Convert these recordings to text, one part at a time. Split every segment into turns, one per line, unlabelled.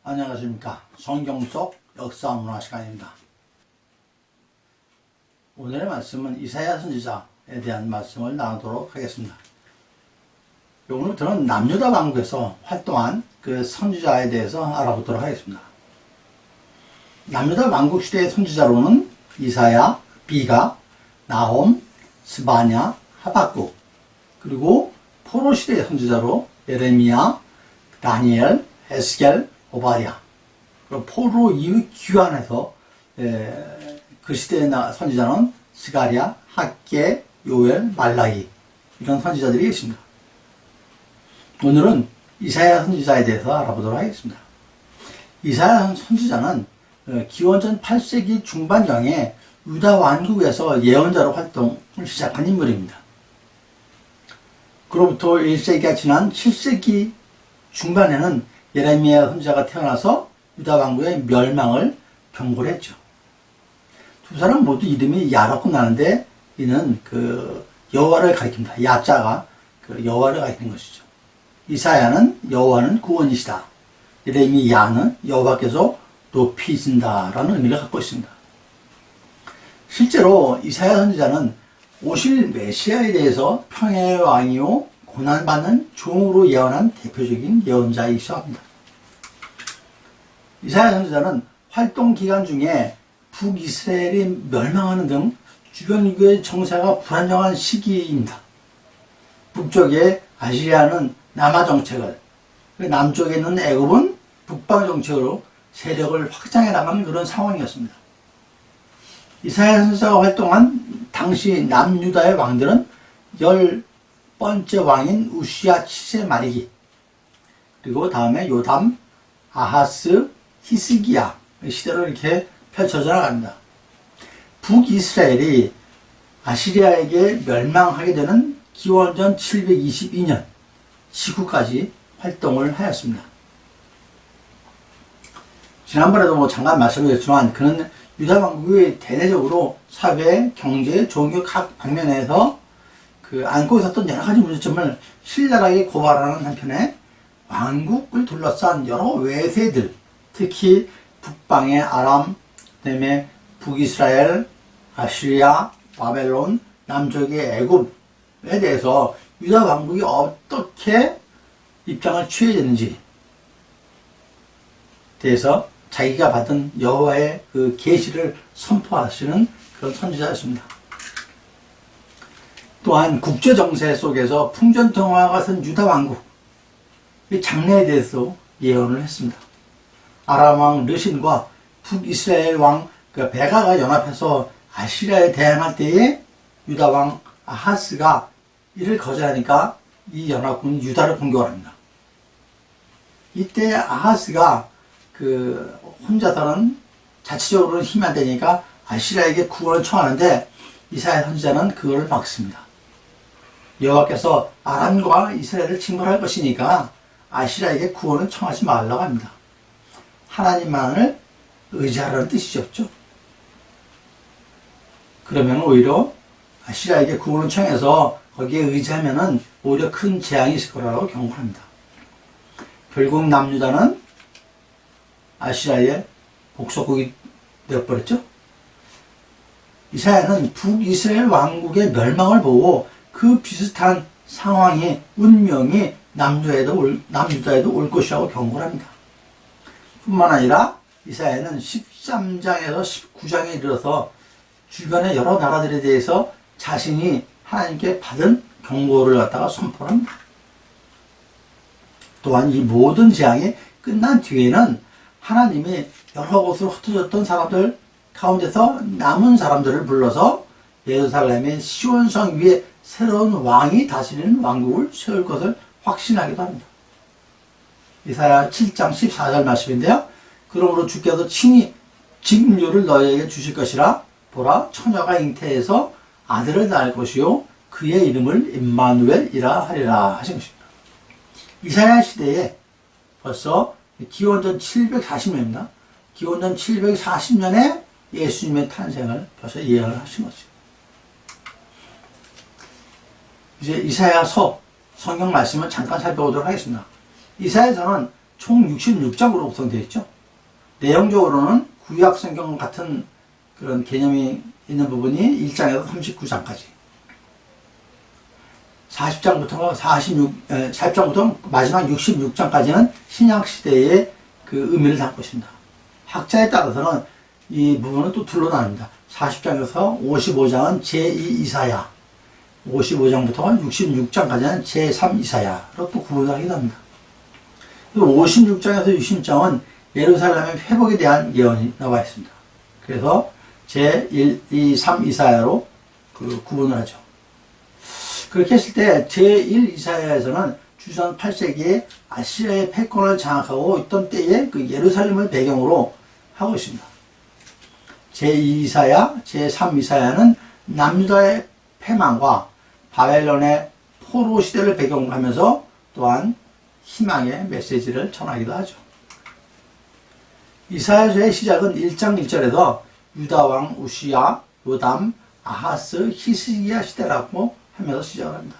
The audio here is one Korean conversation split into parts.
안녕하십니까. 성경 속 역사문화 시간입니다. 오늘의 말씀은 이사야 선지자에 대한 말씀을 나누도록 하겠습니다. 오늘부터는 남유다 왕국에서 활동한 그 선지자에 대해서 알아보도록 하겠습니다. 남유다 왕국 시대의 선지자로는 이사야, 비가, 나홈, 스바냐, 하박국, 그리고 포로 시대의 선지자로 예레미야, 다니엘, 에스겔, 오바댜, 포로 이후 귀환해서 그 시대의 선지자는 스가랴, 학개, 요엘, 말라기, 이런 선지자들이 계십니다. 오늘은 이사야 선지자에 대해서 알아보도록 하겠습니다. 이사야 선지자는 기원전 8세기 중반경에 유다 왕국에서 예언자로 활동을 시작한 인물입니다. 그로부터 1세기가 지난 7세기 중반에는 예레미야 선지자가 태어나서 유다 왕국의 멸망을 경고를 했죠. 두 사람 모두 이름이 야라고 나는데 이는 그 여호와를 가리킵니다. 야자가 그 여호와를 가리키는 것이죠. 이사야는 여호와는 구원이시다. 예레미야는 여호와께서 높이신다라는 의미를 갖고 있습니다. 실제로 이사야 선지자는 오실 메시아에 대해서 평화의 왕이요 고난받는 종으로 예언한 대표적인 예언자이기도 합니다. 이사야 선지자는 활동 기간 중에 북이스라엘이 멸망하는 등 주변 인구의 정세가 불안정한 시기입니다. 북쪽에 아시리아는 남하 정책을, 남쪽에 있는 애굽은 북방 정책으로 세력을 확장해 나가는 그런 상황이었습니다. 이사야 선지자가 활동한 당시 남유다의 왕들은 10번째 왕인 우시야 7세 말이기, 그리고 다음에 요담, 아하스, 히스기야 시대로 이렇게 펼쳐져 나갑니다. 북이스라엘이 아시리아에게 멸망하게 되는 기원전 722년 시구까지 활동을 하였습니다. 지난번에도 잠깐 말씀드렸지만 그는 유다 왕국이 대내적으로 사회, 경제, 종교 각 방면에서 안고 있었던 여러 가지 문제점을 신랄하게 고발하는 한편에 왕국을 둘러싼 여러 외세들, 특히 북방의 아람, 그다음에 북이스라엘, 아시리아, 바벨론, 남쪽의 애굽에 대해서 유다 왕국이 어떻게 입장을 취해야 되는지 대해서 자기가 받은 여호와의 그 계시를 선포하시는 그런 선지자였습니다. 또한 국제 정세 속에서 풍전등화가 같은 유다 왕국 이 장래에 대해서 예언을 했습니다. 아람 왕 르신과 북이스라엘 왕 베가가 연합해서 아시리아에 대항할 때에 유다 왕 아하스가 이를 거절하니까 이 연합군이 유다를 공격을 합니다. 이때 아하스가 혼자서는 자체적으로는 힘이 안 되니까 아시리아에게 구원을 청하는데 이사야 선지자는 그걸 막습니다. 여호와께서 아람과 이스라엘을 징벌할 것이니까 아시리아에게 구원을 청하지 말라고 합니다. 하나님만을 의지하라는 뜻이었죠. 그러면 오히려 아시리아에게 구원을 청해서 거기에 의지하면은 오히려 큰 재앙이 있을 거라고 경고합니다. 결국 남유다는 아시리아의 복속국이 되어버렸죠. 이사야는 북이스라엘 왕국의 멸망을 보고 그 비슷한 상황이 운명이 남유다에도 올 것이라고 경고를 합니다. 뿐만 아니라 이사야는 13장에서 19장에 이르러서 주변의 여러 나라들에 대해서 자신이 하나님께 받은 경고를 갖다가 선포합니다. 또한 이 모든 재앙이 끝난 뒤에는 하나님이 여러 곳으로 흩어졌던 사람들 가운데서 남은 사람들을 불러서 예루살렘의 시온성 위에 새로운 왕이 다스리는 왕국을 세울 것을 확신하기도 합니다. 이사야 7장 14절 말씀인데요. 그러므로 주께서 친히 직류를 너희에게 주실 것이라. 보라, 처녀가 잉태해서 아들을 낳을 것이요 그의 이름을 임마누엘이라 하리라 하신 것입니다. 이사야 시대에 벌써 기원전 740년입니다. 기원전 740년에 예수님의 탄생을 벌써 예언을 하신 것입니다. 이제 이사야서 성경 말씀을 잠깐 살펴보도록 하겠습니다. 이사야서는 총 66장으로 구성되어 있죠. 내용적으로는 구약 성경 같은 그런 개념이 있는 부분이 1장에서 39장까지. 40장부터 마지막 66장까지는 신약시대의 그 의미를 담고 있습니다. 학자에 따라서는 이 부분은 또 둘로 나눕니다. 40장에서 55장은 제2 이사야, 55장부터 66장까지는 제3 이사야로 또 구분을 하기도 합니다. 56장에서 60장은 예루살렘의 회복에 대한 예언이 나와 있습니다. 그래서 제1, 2, 3 이사야로 그 구분을 하죠. 그렇게 했을 때 제1 이사야에서는 주전 8세기에 아시리아의 패권을 장악하고 있던 때에 그 예루살렘을 배경으로 하고 있습니다. 제2 이사야, 제3 이사야는 남유다의 패망과 바벨론의 포로 시대를 배경으로 하면서 또한 희망의 메시지를 전하기도 하죠. 이사야서의 시작은 1장 1절에서 유다 왕 우시야, 요담, 아하스, 히스기야 시대라고 하면서 시작을 합니다.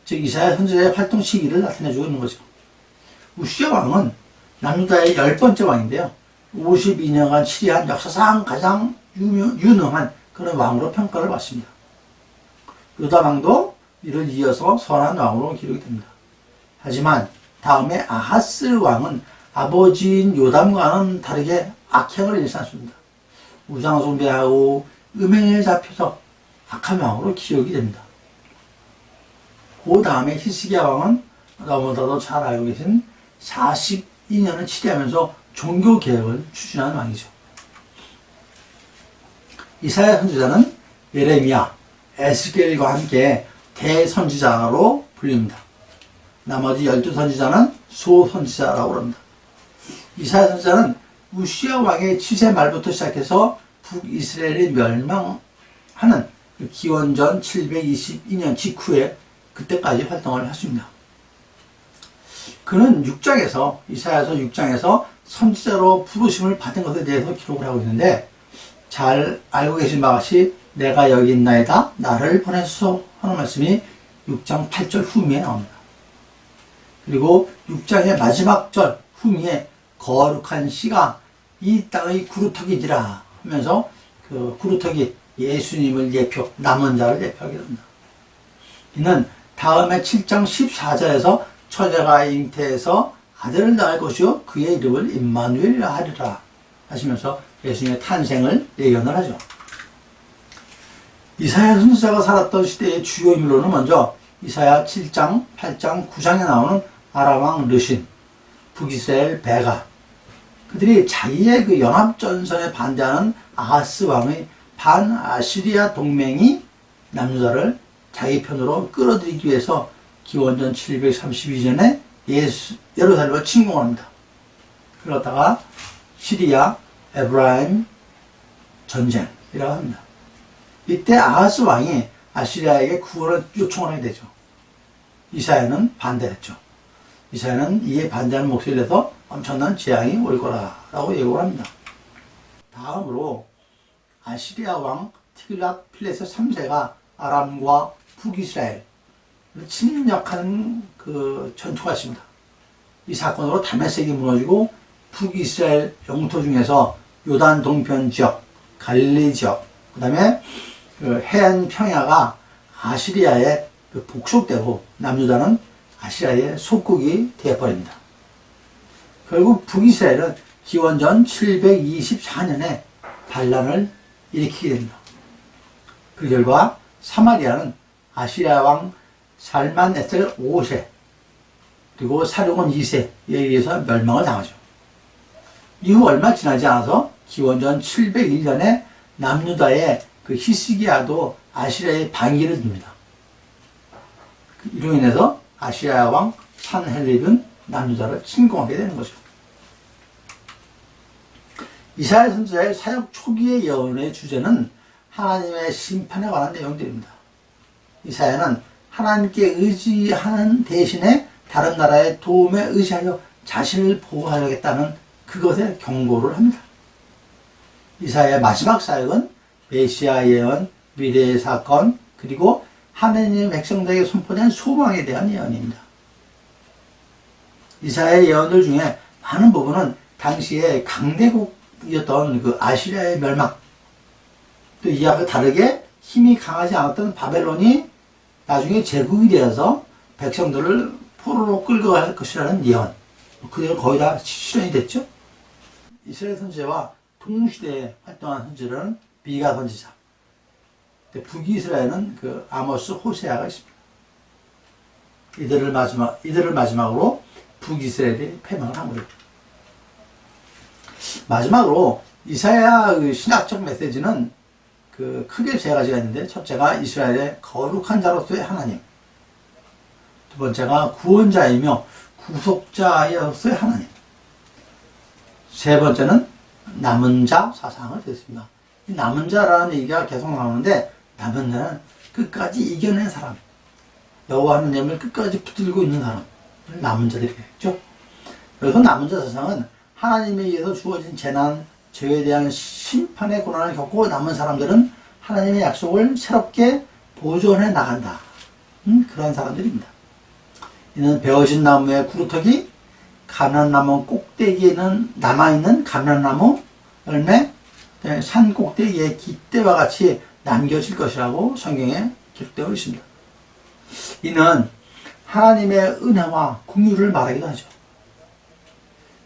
즉 이사야 선지자의 활동 시기를 나타내주고 있는 거죠. 우시야 왕은 남유다의 10번째 왕인데요. 52년간 치리한 역사상 가장 유능한 그런 왕으로 평가를 받습니다. 요담 왕도 이를 이어서 선한 왕으로 기록이 됩니다. 하지만 다음에 아하스 왕은 아버지인 요담과는 다르게 악행을 일삼습니다. 우상 숭배하고 음행에 잡혀서 악한 왕으로 기억이 됩니다. 그 다음에 히스기야 왕은 너무나도 잘 알고 계신 42년을 치리하면서 종교개혁을 추진한 왕이죠. 이사야 선지자는 예레미야, 에스겔과 함께 대선지자로 불립니다. 나머지 12선지자는 소선지자라고 합니다. 이사야 선지자는 우시야 왕의 치세 말부터 시작해서 북이스라엘이 멸망하는 그 기원전 722년 직후에 그때까지 활동을 했습니다. 그는 6장에서 이사야서 6장에서 선지자로 부르심을 받은 것에 대해서 기록을 하고 있는데 잘 알고 계신 바와 같이 내가 여기 있나이다 나를 보내소서 하는 말씀이 6장 8절 후미에 나옵니다. 그리고 6장의 마지막 절 후미에 거룩한 씨가 이 땅의 구루터기지라 하면서 그 구루터기 예수님을 예표, 남은 자를 예표하게 됩니다. 이는 다음에 7장 14절에서 처자가 잉태해서 아들을 낳을 것이요 그의 이름을 임마누엘이라 하리라 하시면서 예수님의 탄생을 예견을 하죠. 이사야 선지자가 살았던 시대의 주요 인물로는 먼저 이사야 7장, 8장, 9장에 나오는 아람왕 르신, 북이스라엘 베가, 그들이 자기의 그 연합전선에 반대하는 아하스 왕의 반아시리아 동맹이 남유다를 자기 편으로 끌어들이기 위해서 기원전 732년에 예루살렘을 침공합니다. 그러다가 시리아 에브라임 전쟁이라고 합니다. 이때 아하스 왕이 아시리아에게 구원을 요청을 하게 되죠. 이사야는 반대했죠. 이사야는 이에 반대하는 목소리를 내서 엄청난 재앙이 올 거라고 예고를 합니다. 다음으로 아시리아 왕 티글랏 필레세 3세가 아람과 북이스라엘 침략하는 그 전투가 있습니다. 이 사건으로 다메섹이 무너지고 북이스라엘 영토 중에서 요단 동편 지역, 갈릴리 지역, 그 다음에 그 해안 평야가 아시리아에 복속되고 남유다는 아시리아의 속국이 되어버립니다. 결국 북이스라엘은 기원전 724년에 반란을 일으키게 됩니다. 그 결과 사마리아는 아시리아 왕 살만에셀 5세 그리고 사르곤 2세에 의해서 멸망을 당하죠. 이후 얼마 지나지 않아서 기원전 701년에 남유다의 그 히스기야도 아시리아의 반기를 듭니다. 이로 인해서 아시리아 왕 산헬립은 남유다를 침공하게 되는 거죠. 이사야 선지자의 사역 초기의 예언의 주제는 하나님의 심판에 관한 내용들입니다. 이사야는 하나님께 의지하는 대신에 다른 나라의 도움에 의지하여 자신을 보호하겠다는 그것에 경고를 합니다. 이사야의 마지막 사역은 메시아 예언, 미래의 사건, 그리고 하나님의 백성들에게 선포된 소망에 대한 예언입니다. 이사야의 예언들 중에 많은 부분은 당시에 강대국이었던 그 아시리아의 멸망, 또 이와 다르게 힘이 강하지 않았던 바벨론이 나중에 제국이 되어서 백성들을 포로로 끌고 갈 것이라는 예언, 그대로 거의 다 실현이 됐죠. 이스라엘 선지자와 동시대에 활동한 선지자는 미가 선지자, 북이스라엘은 그 아모스, 호세아가 있습니다. 이들을 마지막으로 북이스라엘이 패망을 한 거죠. 마지막으로 이사야 그 신학적 메시지는 그 크게 세 가지가 있는데, 첫째가 이스라엘의 거룩한 자로서의 하나님, 두 번째가 구원자이며 구속자로서의 하나님, 세 번째는 남은 자 사상을 됐습니다. 이 남은 자라는 얘기가 계속 나오는데, 남은 자는 끝까지 이겨낸 사람, 여호와 하나님을 끝까지 붙들고 있는 사람, 남은 자들이겠죠. 그래서 남은 자 사상은 하나님에 의해서 주어진 재난, 죄에 대한 심판의 고난을 겪고 남은 사람들은 하나님의 약속을 새롭게 보존해 나간다. 그런 사람들입니다. 이는 베어진 나무의 구루터기, 감람나무 꼭대기에는 남아있는 감람나무 열매, 산 꼭대기의 깃대와 같이 남겨질 것이라고 성경에 기록되어 있습니다. 이는 하나님의 은혜와 긍휼을 말하기도 하죠.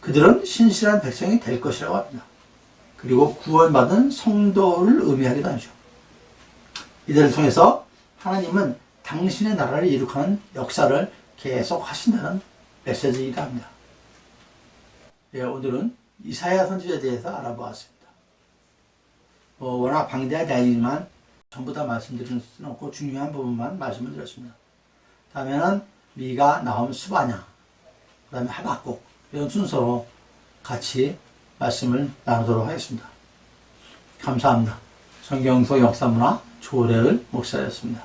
그들은 신실한 백성이 될 것이라고 합니다. 그리고 구원받은 성도를 의미하기도 하죠. 이들을 통해서 하나님은 당신의 나라를 이룩하는 역사를 계속 하신다는 메시지이기도 합니다. 예, 오늘은 이사야 선지자에 대해서 알아보았습니다. 워낙 방대한 이야기지만 전부 다 말씀드릴 수는 없고 중요한 부분만 말씀을 드렸습니다. 다음에는 미가, 나홈, 스바냐, 그 다음에 하박국, 이런 순서로 같이 말씀을 나누도록 하겠습니다. 감사합니다. 성경소 역사문화 조례을 목사였습니다.